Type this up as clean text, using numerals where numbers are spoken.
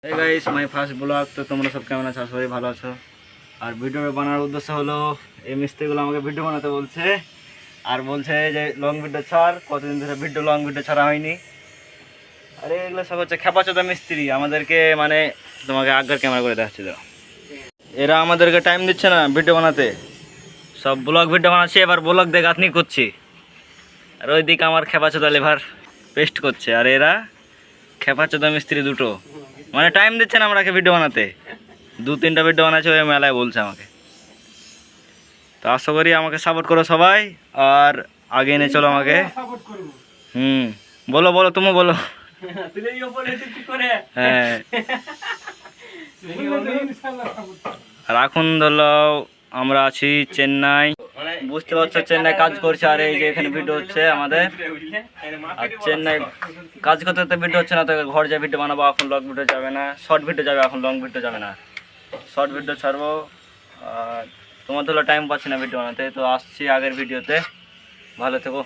এই guys my first blog. তো তোমরা সব কেমন আছো? সবাই ভালো আছো। আর ভিডিও বানানোর উদ্দেশ্য হলো এই মিস্ত্রিগুলো আমাকে ভিডিও বানাতে বলছে, আর বলছে যে লং ভিডিও ছাড়। কতদিন ধরে লং ভিডিও ছাড়া হয়নি। আরে এগুলো সব হচ্ছে খেপাচোদা মিস্ত্রি, আমাদেরকে মানে তোমাকে আগের ক্যামেরা করে দেখাচ্ছি তো। এরা আমাদেরকে টাইম দিচ্ছে না ভিডিও বানাতে, সব ব্লগ ভিডিও বানাচ্ছে, এবার ব্লগ দেখে আপনি করছি। আর ওইদিকে আমার খেপাচোদা লেভার পেস্ট করছে, আর এরা খেপাচোদা মিস্ত্রি দুটো মানে টাইম দিচ্ছে না আমাকে ভিডিও বানাতে। 2-3টা ভিডিও বানাচ্ছে ওই মেলায় বলছে আমাকে। তো আশা করি আমাকে সাপোর্ট করো সবাই, আর আগে এনে চলো আমাকে। বলো বলো, তুমি বলো। হ্যাঁ, আর এখন ধরো আমরা আছি চেন্নাই, বুঝতে পারছো চেন্নাই কাজ করছে, আর এই যে এখানে ভিডিও হচ্ছে আমাদের। আর চেন্নাই কাজ করতে করতে ভিডিও হচ্ছে না, তো ঘর যা ভিডিও বানাবো। এখন লং ভিডিও যাবে না, শর্ট ভিডিও যাবে, এখন লং ভিডিও যাবে না, শর্ট ভিডিও ছাড়বো। আর তোমার তো টাইম পাচ্ছি না ভিডিও বানাতে, তো আসছি আগের ভিডিওতে। ভালো থেকো।